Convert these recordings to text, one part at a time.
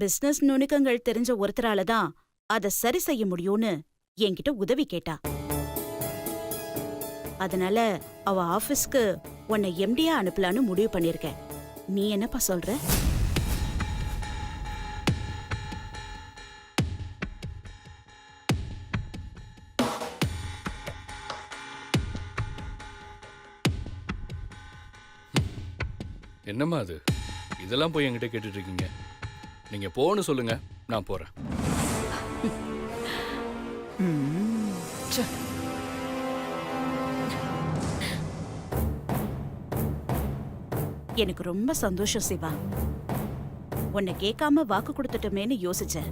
Business நுணுக்கங்கள் தெரிஞ்ச ஒருத்தரால தான் அத சரி செய்ய முடியும்னு என்கிட்ட உதவி கேட்டா. அதனால அவ ஆபீஸ்க்கு உன்னை எம்டியா அனுப்பலான்னு முடிவு பண்ணிருக்கேன். நீ என்னப்பா சொல்ற? என்னம்மா அது? இதெல்லாம் போய் என்கிட்ட கேட்டுட்டு இருக்கீங்க. நீங்க போன்னு சொல்லுங்க, நான் போறேன். எனக்கு ரொம்ப சந்தோஷம் சிவா. உன்னை கேட்காம வாக்கு கொடுத்துட்டோமேன்னு யோசிச்சேன்.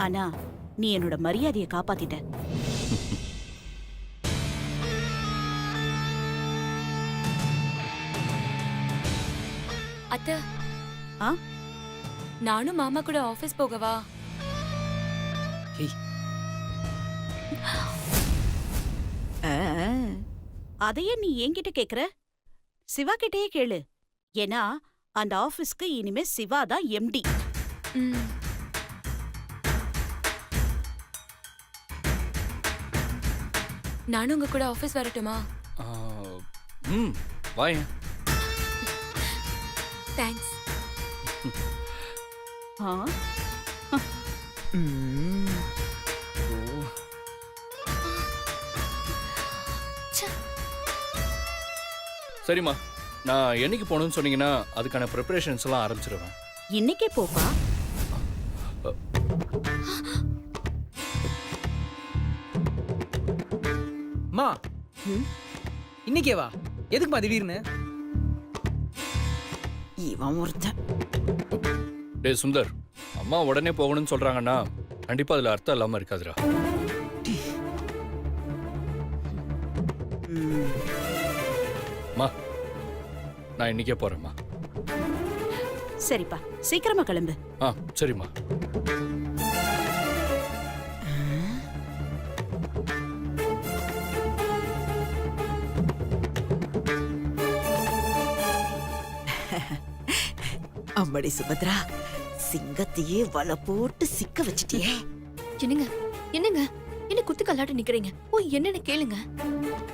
ஆனா நீ என்னோட மரியாதையை காப்பாத்திட்ட. அத்தை, ஆ? நானும் மாமா கூட ஆபீஸ் போகவா? அதையே நீ என்கிட்ட கேக்குற? சிவா கிட்டயே கேளு. ஏன்னா அந்த ஆபீஸ்க்கு இனிமே சிவா தான் எம்டி. நானும் உங்க கூட ஆபீஸ் வரட்டுமா? வாங்க. தேங்க்ஸ். சரிம்மா, நான் என்னைக்கு போகணும்னு சொன்னீங்கன்னா அதுக்கான ப்ரிப்பரேஷன்ஸ் எல்லாம் ஆரம்பிச்சிருவேன். இன்னைக்கே போப்பா. மா, இன்னைக்கே வா. எதுக்குமா திடீர்னு? இவன் ஒருத்தன். டேய் சுந்தர், அம்மா உடனே போகணும்னு சொல்றாங்கன்னா கண்டிப்பா அதுல அர்த்தம் இல்லாம இருக்காதுடா. அம்மா, நான் இன்னைக்கே போறேம்மா. சரிப்பா, சீக்கிரமா கிளம்பு. சரிம்மா. அம்படி சுபத்ரா, சிங்கத்தையே வலை போட்டு சிக்க வச்சிட்டியே. என்னங்க என்னங்க என்ன குத்து கல்லாட்ட நிக்கிறீங்க? போய் என்னன்னு கேளுங்க.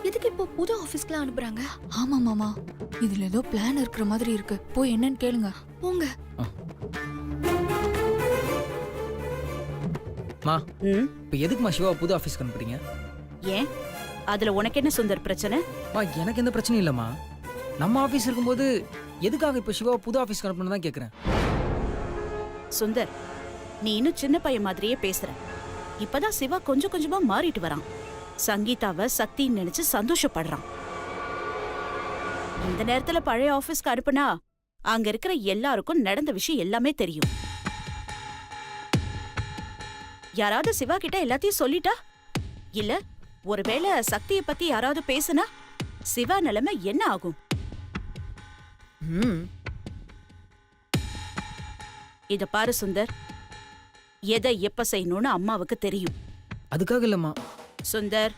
எதுக்கு இப்போ புது ஆபீஸ்க்குலாம் அனுப்புறாங்க? ஆமா மாமா, இதுல ஏதோ பிளான் இருக்கிற மாதிரி இருக்கு. போய் என்னன்னு கேளுங்க. போங்க. மா, இப்போ எதுக்குமா சிவா புது ஆபீஸ்க்கு அனுப்புறீங்க? ஏன் அதுல உனக்கு என்ன சுந்தர் பிரச்சனை? மா, எனக்கு எந்த பிரச்சனையும் இல்லம்மா. நம்ம ஆபீஸ் இருக்கும்போது எதுக்காக இப்போ சிவா புது ஆபீஸ்க்கு அனுப்பணும்னு தான் கேட்குறேன். சுந்தர், நீ இன்னும் சின்ன பையன் மாதிரியே பேசுற. இப்பதான் சிவா கொஞ்சம் கொஞ்சமா மாறிட்டு வரான். சங்கீதாவை சக்தின்னு நினைச்சு சந்தோஷப்படுறான். இந்த நேரத்துல பழைய ஆபீஸ்க்கு அனுப்புனா அங்க இருக்கிற எல்லாருக்கும் நடந்த விஷயம் எல்லாமே தெரியும். யாராவது சிவா கிட்ட எல்லாத்தையும் சொல்லிட்டா, இல்ல ஒருவேளை சக்தியை பத்தி யாராவது பேசுனா சிவா நிலைமை என்ன ஆகும்? இத பாரு சுந்தர், எதை எப்ப செய்யணும்னு அம்மாவுக்கு தெரியும். அதுக்காக இல்லம்மா. சுந்தர்,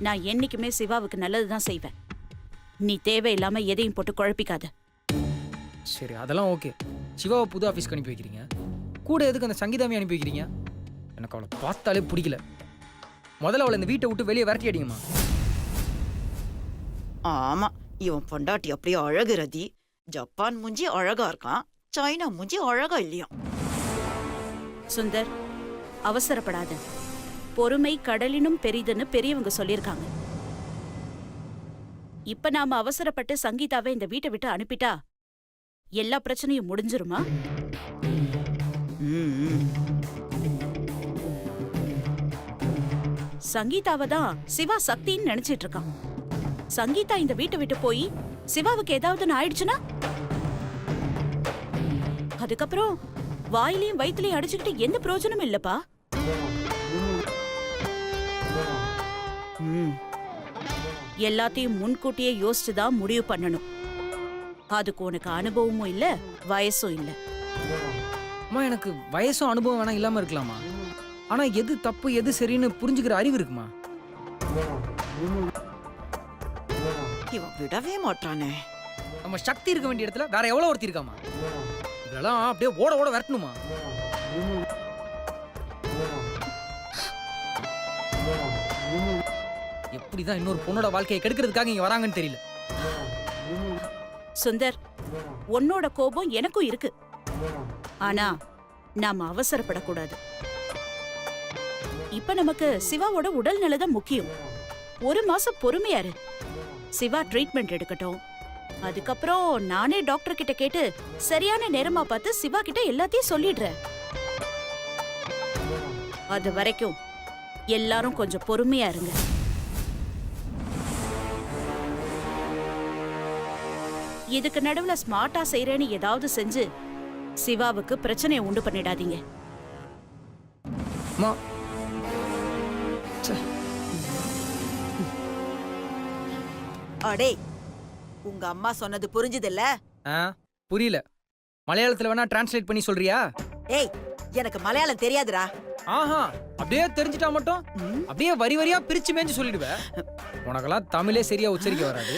நான் என்னைக்குமே சிவாவுக்கு நல்லதுதான் செய்வேன். நீ தேவையில்லாம எதையும் போட்டு குழப்பிக்காத. சரி, அதெல்லாம் ஓகே. சிவாவை புது ஆஃபீஸ்க்கு அனுப்பி வைக்கிறீங்க, கூட எதுக்கு அந்த சங்கீதாவை அனுப்பி வைக்கிறீங்க? எனக்கு அவளை பார்த்தாலே பிடிக்கல. முதல்ல அவளை இந்த வீட்டை விட்டு வெளியே விரட்டி அடிங்கம்மா. ஆமா, இவன் பொண்டாட்டி அப்படியே அழகு ரதி. ஜப்பான் மூஞ்சி அழகா இருக்கான், சைனா மூஞ்சி அழகா இல்லையா? சுந்தர், அவசரப்படாத. பொறுமை கடலினும் பெரிதுன்னு பெரியவங்க சொல்லிருக்காங்க. இப்ப நாம அவசரப்பட்டு சங்கீதாவை இந்த வீட்டை விட்டு அனுப்பிட்டா எல்லா பிரச்சனையும் முடிஞ்சிருமா? சங்கீதாவை தான் சிவா சக்தின்னு நினைச்சிட்டு இருக்கான். சங்கீதா இந்த வீட்டை விட்டு போய் சிவாவுக்கு ஏதாவது ஆயிடுச்சுன்னா அதுக்கப்புறம் வாயிலையும் வயிற்றுலையும் அடிச்சுக்கிட்டு எந்த பிரயோஜனமும் இல்லப்பா. எல்லாத்தையும் முன்கூட்டியே யோசிச்சுதான் முடிவு பண்ணணும். அதுக்கு உனக்கு அனுபவமும் இல்ல, வயசும் இல்ல. அம்மா, எனக்கு வயசும் அனுபவம் வேணா இல்லாம இருக்கலாமா? ஆனா எது தப்பு எது சரின்னு புரிஞ்சுக்கிற அறிவு இருக்குமா? இவன் விடவே மாட்டானே. நம்ம சக்தி இருக்க வேண்டிய இடத்துல வேற எவ்வளவு ஒருத்தி இருக்காமா? இதெல்லாம் அப்படியே ஓட ஓட விரட்டணுமா? எப்படிதான் இன்னொரு பொண்ணோட வாழ்க்கையை கெடுக்கிறதுக்காக இங்க வராங்கன்னு தெரியல. சுந்தர், உன்னோட கோபம் எனக்கும் இருக்கு. ஆனா நாம அவசரப்படக்கூடாது. இப்ப நமக்கு சிவாவோட உடல் நலதான் முக்கியம். 1 மாசம் பொறுமையா இரு. சிவா ட்ரீட்மெண்ட் எடுக்கட்டும். அதுக்கப்புறம் நானே டாக்டர் கிட்ட கேட்டு சரியான நேரமா பார்த்து சிவா கிட்ட எல்லாத்தையும் சொல்லிடுறேன். அது வரைக்கும் எல்லாரும் கொஞ்சம் பொறுமையா இருங்க. இதுக்கு நடுவுல ஸ்மார்ட்டா செய்யறேன்னு ஏதாவது செஞ்சு சிவாவுக்கு பிரச்சனையை உண்டு பண்ணிடாதீங்க. அம்மா, அடே, உங்க அம்மா சொன்னது புரிஞ்சுதில்ல? புரியல. மலையாளத்துல வேணா டிரான்ஸ்லேட் பண்ணி சொல்றியா? ஏய், எனக்கு மலையாளம் தெரியாதுடா. ஆஹா, அப்படியே தெரிஞ்சிட்டா மட்டும் அப்படியே வரி வரியா பிரிச்சு மேஞ்சு சொல்லிடுவேன். உனக்கெல்லாம் தமிழே சரியா உச்சரிக்க வராது,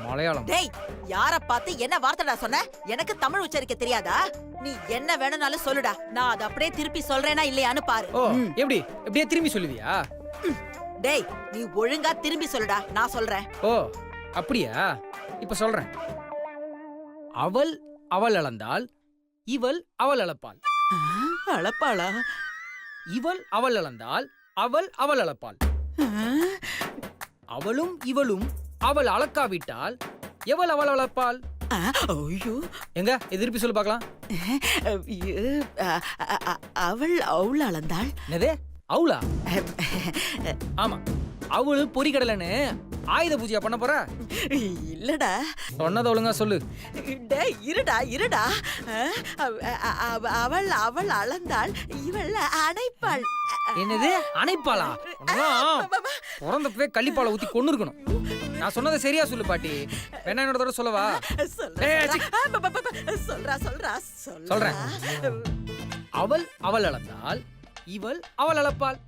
மலையாளம். டேய், யார பார்த்து என்ன வார்த்தைடா சொன்ன? எனக்கு தமிழ் உச்சரிக்க தெரியாதா? நீ என்ன வேணும்னாலும் சொல்லுடா, நான் அதை அப்படியே திருப்பி சொல்றேனா இல்லையான்னு பாரு. ஓ, எப்படி எப்படியே திரும்பி சொல்லுவியா? டேய், நீ ஒழுங்கா திரும்பி சொல்லுடா, நான் சொல்றேன். ஓ, அப்படியா? இப்ப சொல்றேன். அவள் அவள் அளந்தாள், இவள் அவள் அளப்பாள். அளப்பாளா? இவள் அவள் அளந்தாள், அவள் அவள் அளப்பாள். அவளும் இவளும் அவள் அளக்காவிட்டால் எவள் அவள் அளப்பாள்? ஐயோ, எங்க திருப்பி சொல்லு பார்க்கலாம். அவள் அவள் அளந்தாள். என்னது, அவளா? ஆமா, அவள் பொறிக்கடலைன்னு ஆயுத பூஜையா பண்ண போற? இல்லடா. சொன்னதை ஒழுங்கா சொல்லு. டேய், இருடா. அவள் அவள் அளந்தாள், இவள் அணைப்பாள். என்னது, அணைப்பாளா? பிறந்தப்பவே கள்ளிப்பாலை ஊத்தி கொண்டு இருக்கணும். நான் சொன்னதை சரியா சொல்லு பாட்டி. வேணா என்னோட தடவை சொல்லவா? சொல்றேன். அவள் அவள் அளந்தாள், இவள் அவள் அளப்பாள்.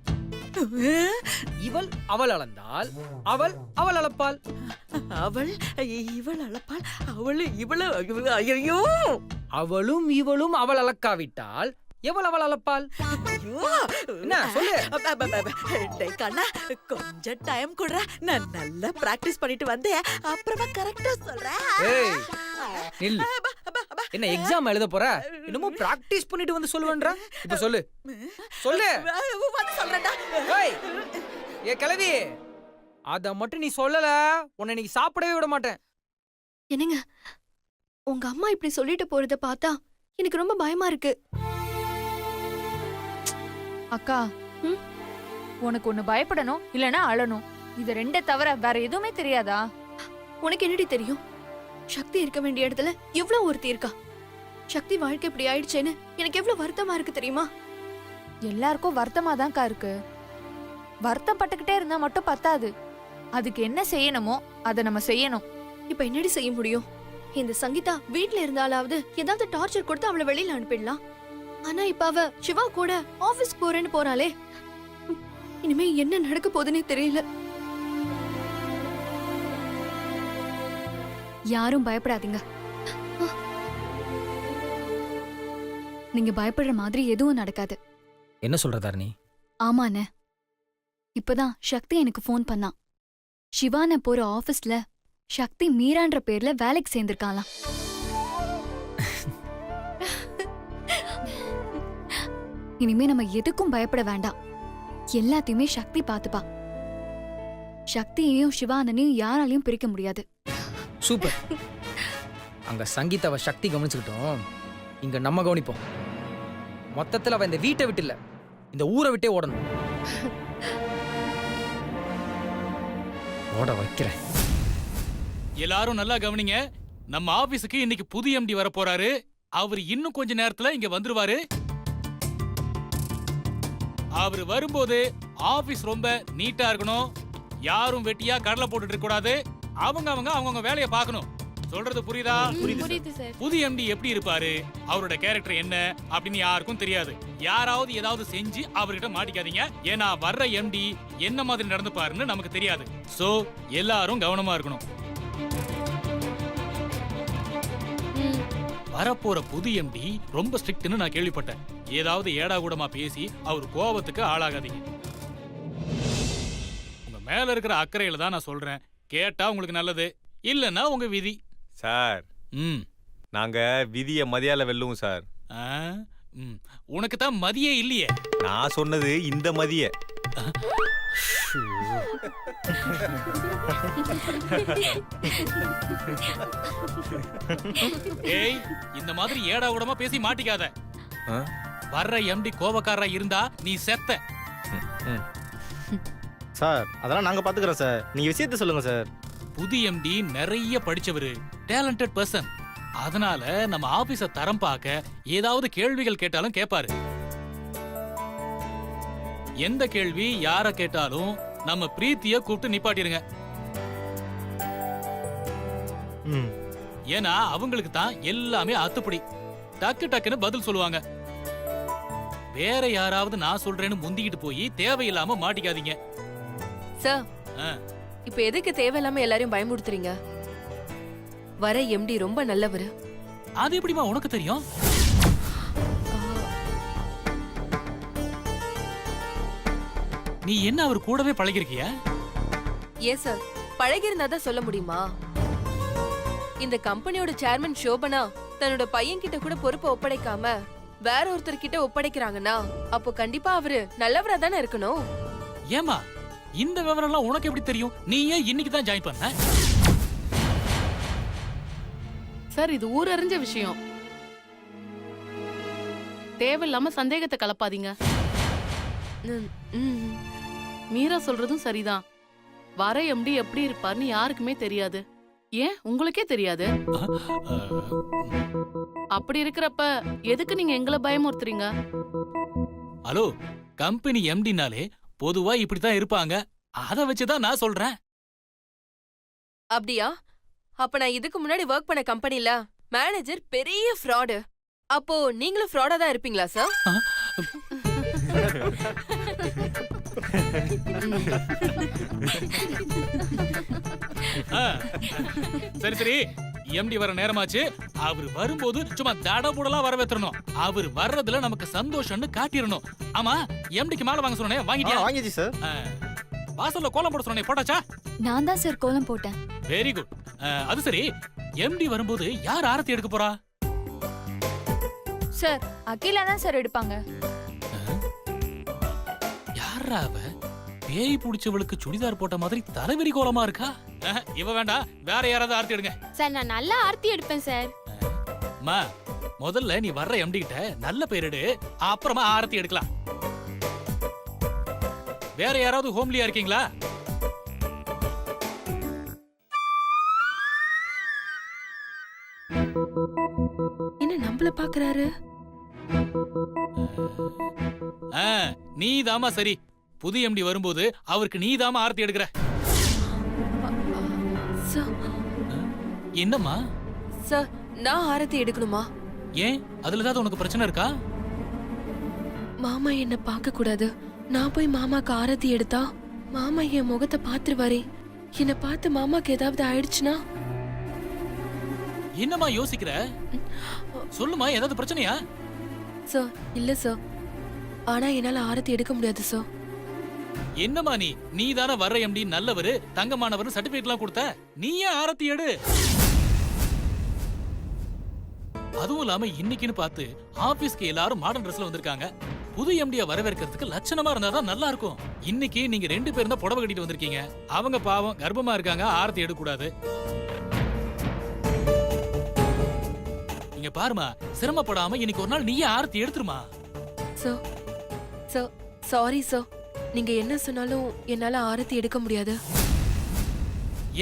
இவள் அவள் அளந்தாள், அவள் அவள் அளப்பாள். அவள் இவள் அளப்பாள், அவள் இவள. ஐயோ, அவளும் இவளும் அவள் அளக்காவிட்டால் எவள் அவள் அளப்பாள்? என்ன சொல்லு? டேய் கண்ணா, கொஞ்சம் டைம் குடுறா, நான் நல்லா பிராக்டிஸ் பண்ணிட்டு வந்தேன், அப்புறமா கரெக்டா சொல்றேன். ஏய், நில்லு. என்ன எக்ஸாம் எழுத போற? இன்னமும் பிராக்டிஸ் பண்ணிட்டு வந்து சொல்லுவேன்ற? இப்ப சொல்லு சொல்லு. வந்து சொல்றேன்டா. ஏய், ஏ கிழவி, அத மட்டும் நீ சொல்லல, உன்னை இன்னைக்கு சாப்பிடவே விட மாட்டேன். என்னங்க, உங்க அம்மா இப்படி சொல்லிட்டு போறத பார்த்தா எனக்கு ரொம்ப பயமா இருக்கு. அக்கா, உனக்கு ஒண்ணு பயப்படணும் இல்லனா அழணும், இது ரெண்டே தவிர வேற எதுவுமே தெரியாதா? உனக்கு என்னடி தெரியும்? சக்தி இருக்க வேண்டிய இடத்துல எவ்வளவு ஒருத்தி இருக்கா. சக்தி வாழ்க்கை இப்படி ஆயிடுச்சேன்னு எனக்கு எவ்வளவு வருத்தமா இருக்கு தெரியுமா? எல்லாருக்கும் வருத்தமா தான்க்கா இருக்கு. வருத்தப்பட்டுக்கிட்டே இருந்தா மட்டும் பத்தாது, அதுக்கு என்ன செய்யணுமோ அதை நம்ம செய்யணும். இப்ப என்னடி செய்ய முடியும்? இந்த சங்கீதா வீட்ல இருந்தாலாவது ஏதாவது டார்ச்சர் கொடுத்து அவளை வெளியில அனுப்பிடலாம். ஆனா இப்ப அவ சிவா கூட ஆபீஸ் போறேன்னு போறாளே, இனிமே என்ன நடக்க போகுதுன்னே தெரியல. யாரும் பயப்படாதீங்க. நீங்க பயப்படுற மாதிரி எதுவும் நடக்காது. என்ன சொல்ற தாரணி? ஆமாண்ணே, இப்பதான் சக்தி எனக்கு ஃபோன் பண்ணா. சிவான போற ஆபீஸ்ல சக்தி மீரான்ற பேர்ல வேலைக்கு சேர்ந்திருக்காளாம். இனிமே நம்ம எதுக்கும் பயப்பட வேண்டாம், எல்லாத்தையுமே சக்தி பாத்துப்பா. சக்தியையும் சிவானனையும் யாராலையும் பிரிக்க முடியாது. சூப்பர். அங்க சங்கீதாவை சக்தி கவனிச்சுக்கிட்டோம், இங்க நம்ம கவனிப்போம். மொத்தத்துல அவ இந்த வீட்டை விட்டு இல்ல, இந்த ஊரை விட்டே ஓடணும். ஓட வைக்கிறேன். எல்லாரும் நல்லா கவனிங்க. நம்ம ஆபீஸுக்கு இன்னைக்கு புது எம்டி வர போறாரு. அவர் இன்னும் கொஞ்ச நேரத்துல இங்க வந்துருவாரு. அவர் வரும்போது ஆபீஸ் ரொம்ப நீட்டா இருக்கணும். யாரும் வெட்டியா கடலை போட்டுட்டு இருக்க கூடாது. அவங்க வேலையை பார்க்கணும். சொல்றது புரியுதா? புரியுது சார். புது எம்டி எப்படி இருப்பாரு, அவரோட கேரக்டர் என்ன அப்படின்னு யாருக்கும் தெரியாது. யாராவது ஏதாவது செஞ்சு அவர்கிட்ட மாட்டிக்காதீங்க. ஏன்னா வர்ற எம்டி என்ன மாதிரி நடந்துப்பாருன்னு நமக்கு தெரியாது. சோ எல்லாரும் கவனமா இருக்கணும். வரப்போற புது எம்டி ரொம்ப ஸ்ட்ரிக்ட்னு நான் கேள்விப்பட்டேன். ஏதாவது ஏடா கூடமா பேசி அவர் கோபத்துக்கு ஆளாகாதீங்க. உங்க மேல இருக்கிற அக்கறையில தான் நான் சொல்றேன். கேட்டா உங்களுக்கு நல்லது, இல்லன்னா உங்க விதி. சார் நாங்க விதிய மதியால வெல்லுவோம் சார். உனக்கு தான் மதியே இல்லையே. நான் சொன்னது இந்த மதிய. ஏய், இந்த மாதிரி ஏடா கூடமா பேசி மாட்டிக்காத. வர்ற எம்டி கோபக்காரரா இருந்தா நீ செத்த. சார் அதெல்லாம் நாங்க பாத்துக்கிறோம் சார், நீங்க விஷயத்த சொல்லுங்க சார். புது எம்டி நிறைய படிச்சவரு, டேலண்டட் பர்சன். அதனால நம்ம ஆபீஸ தரம் பார்க்க ஏதாவது கேள்விகள் கேட்டாலும் கேட்பாரு. எந்த கேள்வி யார கேட்டாலும் நம்ம பிரீத்திய கூப்பிட்டு நிப்பாட்டிருங்க. ஏன்னா அவங்களுக்கு தான் எல்லாமே அத்துப்படி, டக்கு டக்குன்னு பதில் சொல்லுவாங்க. வேற யாராவது நான் சொல்றேன்னு முந்திக்கிட்டு போய் தேவையில்லாம மாட்டிக்காதீங்க. சார், இப்ப எதுக்கு தேவையில்லாம எல்லாரையும் பயமுறுத்துறீங்க? வர எம்டி ரொம்ப நல்லவரு. அது எப்படிமா உனக்கு தெரியும்? நீ என்ன அவர் கூடவே பழகிருக்கிய? ஏன் சார், பழகிருந்தா தான் சொல்ல முடியுமா? இந்த கம்பெனியோட சேர்மன் சோபனா தன்னோட பையன் கிட்ட கூட பொறுப்பை ஒப்படைக்காம வேற ஒருத்தர் கிட்ட ஒப்படைக்கிறாங்கன்னா அப்போ கண்டிப்பா அவரு நல்லவரா தானே இருக்கணும். ஏமா இந்த விவரம் எல்லாம் உனக்கு எப்படி தெரியும்? நீ ஏன் இன்னைக்கு தான் ஜாயின் பண்ண? சார், இது ஊர் அறிஞ்ச விஷயம். தேவையில்லாம சந்தேகத்தை கலப்பாதீங்க. மீரா சொல்றதும் சரிதான். வர எம்டி எப்படி இருப்பார்னு யாருக்குமே தெரியாது. ஏன் உங்களுக்கே தெரியாது? அப்படி இருக்கிறப்ப எதுக்கு நீங்க எங்களை பயமுறுத்துறீங்க? ஹலோ, கம்பெனி எம்டினாலே பொதுவா இப்படித்தான் இருப்பாங்க. அத வச்சுதான் நான் சொல்றேன். அப்படியா? அப்ப நான் இதுக்கு முன்னாடி ஒர்க் பண்ண கம்பெனில மேனேஜர் பெரிய ஃப்ராடு. அப்போ நீங்களும் ஃப்ராடா தான் இருப்பீங்களா சார்? சரி சரி, எம்டி வர நேரமாச்சு. அவர் வரும்போது சும்மா தடபுடலா வரவேற்றணும். அவர் வர்றதுல நமக்கு சந்தோஷம்னு காட்டிடணும். ஆமா, எம்டிக்கு மாலை வாங்க சொன்னே, வாங்கிட்டியா? வாங்கிச்சு சார். வாசல்ல கோலம் போட சொன்னே, போட்டாச்சா? நான் தான் சார் கோலம் போட்டேன். Very good. அது சரி, எம்டி வரும்போது யார் ஆரத்தி எடுக்க போறா? சார், அகிலா தான் சார் எடுப்பாங்க. யாரா அவ? பேய் புடிச்சவளுக்கு சுடிதார் போட்ட மாதிரி தலைவரி கோலமா இருக்கா? இவ வேண்டாம், வேற யாராவது ஆரத்தி எடுங்க. சார், நான் நல்லா ஆர்த்தி எடுப்பேன் சார். அம்மா, முதல்ல நீ வர்ற எம்டி கிட்ட நல்ல பேர் எடு, அப்புறமா ஆரத்தி எடுக்கலாம். வேற யாராவது ஹோம்லியா இருக்கீங்களா? என்ன நம்மள பாக்குறாரு? நீதாமா சரி. புது எம்டி வரும்போது அவருக்கு நீதாமா ஆரத்தி எடுக்கிற. என்னம்மா? சார், நான் ஆரத்தி எடுக்கணுமா? ஏன், அதுல ஏதாவது உனக்கு பிரச்சனை இருக்கா? மாமா என்ன பார்க்க கூடாது. நான் போய் மாமாக்கு ஆரத்தி எடுத்தா மாமா என் முகத்தை பாத்துருவாரே. என்ன பார்த்து மாமாக்கு ஏதாவது ஆயிடுச்சுன்னா? என்னம்மா யோசிக்கிற? சொல்லுமா, ஏதாவது பிரச்சனையா? சார், இல்ல சார். ஆனா என்னால ஆரத்தி எடுக்க முடியாது சார். என்னம்மா நீ தானே வர்ற எம்டி நல்லவரு, தங்கமானவர் சர்டிபிகேட் எல்லாம் கொடுத்த. நீ ஏன் ஆரத்தி எடு? அதுவும் இல்லாம இன்னைக்குன்னு பார்த்து ஆபீஸ்க்கு எல்லாரும் மாடர்ன் ட்ரெஸ்ல வந்திருக்காங்க. புது எம்டிய வரவேற்கிறதுக்கு லட்சணமா இருந்தாதான் நல்லா இருக்கும். இன்னைக்கு நீங்க 2 பேரும் தான் புடவை கட்டிட்டு வந்திருக்கீங்க. அவங்க பாவம் கர்ப்பமா இருக்காங்க, ஆரத்தி எடுக்க கூடாது. இங்க பாருமா, சிரமப்படாம இன்னைக்கு ஒரு நாள் நீயே ஆரத்தி எடுத்துருமா. Sir, sir, sorry sir. நீங்க என்ன சொன்னாலும் என்னால ஆரத்தி எடுக்க முடியாது.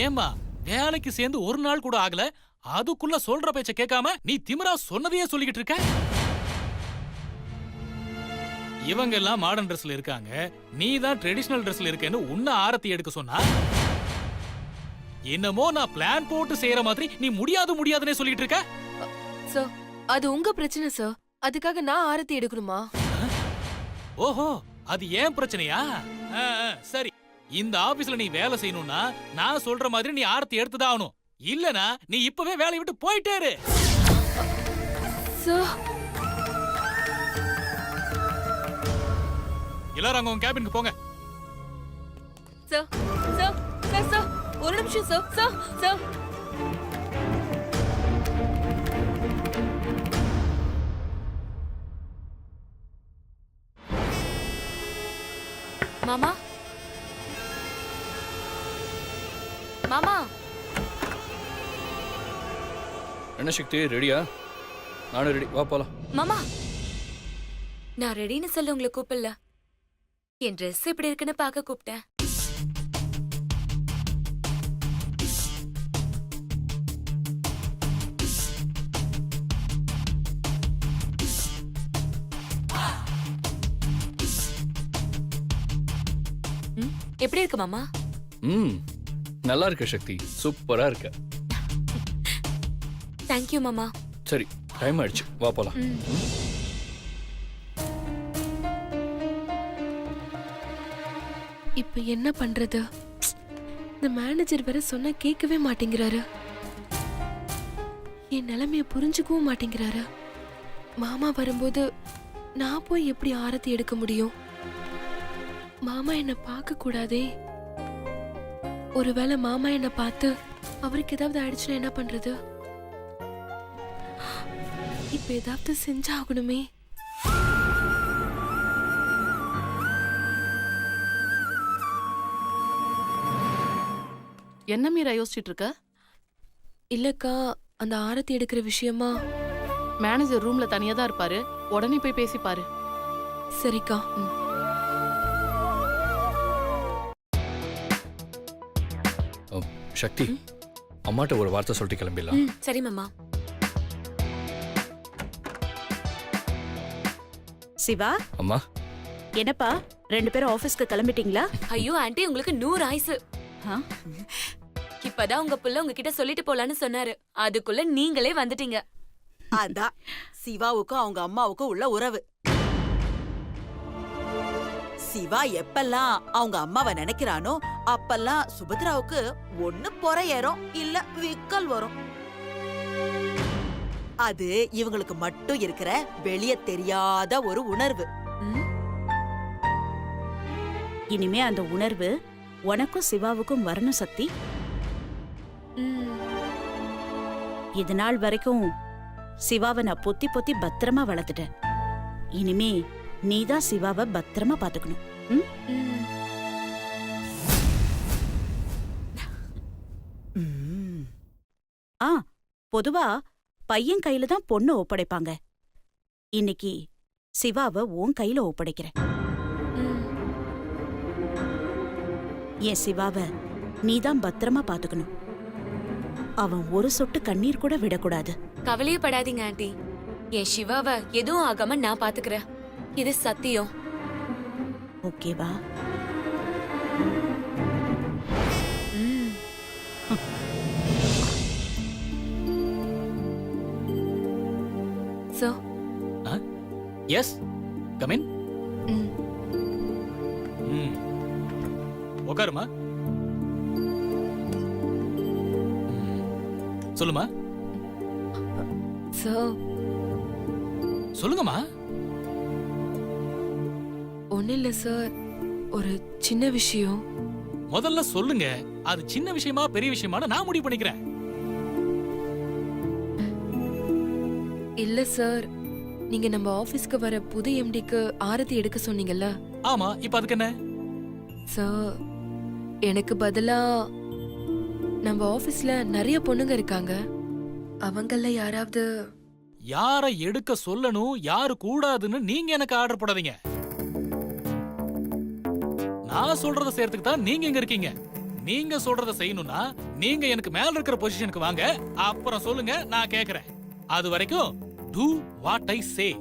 ஏமா, வேலைக்கு சேர்ந்து ஒரு நாள் கூட ஆகல, அதுக்குள்ள சொல்ற பேச்ச கேட்காம நீ திமிரா சொன்னதையே சொல்லிக்கிட்டு இருக்க. இவங்க எல்லாம் மாடர்ன் ட்ரெஸ்ல இருக்காங்க, நீ தான் ட்ரெடிஷனல் ட்ரெஸ்ல இருக்கேன்னு உன்ன ஆரத்தி எடுக்க சொன்னா, என்னமோ நான் பிளான் போட்டு செய்யற மாதிரி நீ முடியாதுன்னே சொல்லிட்டு இருக்க. சார், அது உங்க பிரச்சனை சார். அதுக்காக நான் ஆரத்தி எடுக்கணுமா? ஓஹோ, அது ஏன் பிரச்சனையா? சரி, இந்த ஆபீஸ்ல நீ வேலை செய்யணும்னா நான் சொல்ற மாதிரி நீ ஆரத்தி எடுத்துதான் ஆகணும். இல்லனா நீ இப்பவே வேலையை விட்டு போயிட்டே இரு. சார் எல்லாரும் அங்க உங்க கேபினுக்கு போங்க. சார் சார் சார் சார் ஒரு நிமிஷம் சார் சார் சார் மாமா மாமா என்ன சக்தி, ரெடியா? நானும் ரெடி, வா போலாம். மாமா நான் ரெடின்னு சொல்ல உங்களை கூப்பிடல, என் ட்ரெஸ் எப்படி இருக்குன்னு பார்க்க கூப்பிட்டேன். எப்படி இருக்கு மாமா? நல்லா இருக்க சக்தி, சூப்பரா இருக்க. தேங்க்யூ மாமா. சரி, டைம் ஆயிடுச்சு, வா போலாம். இப்ப என்ன பண்றது? இந்த மேனேஜர் வேற சொன்னா கேட்கவே மாட்டேங்கிறாரு. என் நிலைமைய புரிஞ்சுக்கவும் மாட்டேங்கிறாரு. மாமா வரும்போது நான் போய் எப்படி ஆரத்தி எடுக்க முடியும்? மாமா என்ன பார்க்க கூடாதே. ஒருவேளை மாமா என்ன பார்த்து அவருக்கு ஏதாவது ஆயிடுச்சுன்னா என்ன பண்றது? இப்ப ஏதாவது செஞ்சாகணுமே. என்ன மீரா யோசிச்சுட்டு இருக்க? இல்லக்கா, அந்த ஆரத்தி எடுக்கிற விஷயமா. மேனேஜர் ரூம்ல தனியா தான் இருப்பாரு, உடனே போய் பேசி பாரு. சரிக்கா. சக்தி, அம்மாட்ட ஒரு வார்த்தை சொல்லிட்டு கிளம்பிடலாம். சரி மாமா. சிவா, அம்மா. என்னப்பா ரெண்டு பேரும் ஆபீஸ்க்கு கிளம்பிட்டீங்களா? ஐயோ ஆண்டி, உங்களுக்கு 100 ஆயுசு. இப்பதான் உங்க புள்ள உங்ககிட்ட சொல்லிட்டு போலான்னு சொன்னாரு, அதுக்குள்ள நீங்களே வந்துட்டீங்க. அதான் சிவாவுக்கும் அவங்க அம்மாவுக்கும் உள்ள உறவு. சிவா எப்பெல்லாம் அவங்க அம்மாவை நினைக்கிறானோ அப்பெல்லாம் சுபத்ராவுக்கு ஒண்ணு பொற ஏறும், இல்ல விக்கல் வரும். அது இவங்களுக்கு மட்டும் இருக்கிற வெளிய தெரியாத ஒரு உணர்வு. இனிமே அந்த உணர்வு உனக்கும் சிவாவுக்கும் வரணும் சக்தி. இது நாள் வரைக்கும் சிவாவை நான் பொத்தி பொத்தி பத்திரமா வளர்த்துட்டேன். இனிமே நீதான் சிவாவை பத்திரமா பாத்துக்கணும். பொதுவா பையன் கையில தான் பொண்ணு ஒப்படைப்பாங்க. இன்னைக்கு சிவாவை உன் கையில ஒப்படைக்கிறேன். என் சிவாவை நீதான் பத்திரமா பாத்துக்கணும். அவன் ஒரு சொட்டு கண்ணீர் கூட விடக்கூடாது. கவலையே படாதீங்க ஆண்டி, என் சிவாவை எதுவும் ஆகாம நான் பாத்துக்கிறேன். இது சத்தியம். ஓகேவா? சார். Yes, come in. உட்காருமா. சொல்லுமா. சார். சொல்லுங்கம்மா. ஒன்னும் இல்ல சார், ஒரு சின்ன விஷயம். முதல்ல சொல்லுங்க, அது சின்ன விஷயமா பெரிய விஷயமான நான் முடிவு பண்ணிக்கிறேன். இல்ல சார், நீங்க நம்ம ஆபீஸ்க்கு வர புது எம்டிக்கு ஆரத்தி எடுக்க சொன்னீங்கல்ல? ஆமா, இப்ப அதுக்கு என்ன? சார், எனக்கு பதிலா நம்ம ஆபீஸ்ல நிறைய பொண்ணுங்க இருக்காங்க. அவங்கள யாராவது யாரை எடுக்க சொல்லணும், யாரு கூடாதுன்னு நீங்க எனக்கு ஆர்டர் போடாதீங்க. நான் சொல்றத செய்யறதுக்கு தான் நீங்க எங்க இருக்கீங்க. நீங்க சொல்றத செய்யணும்னா நீங்க எனக்கு மேல இருக்கிற பொசிஷனுக்கு வாங்க, அப்புறம் சொல்லுங்க, நான் கேக்குறேன். அது வரைக்கும் do what I say.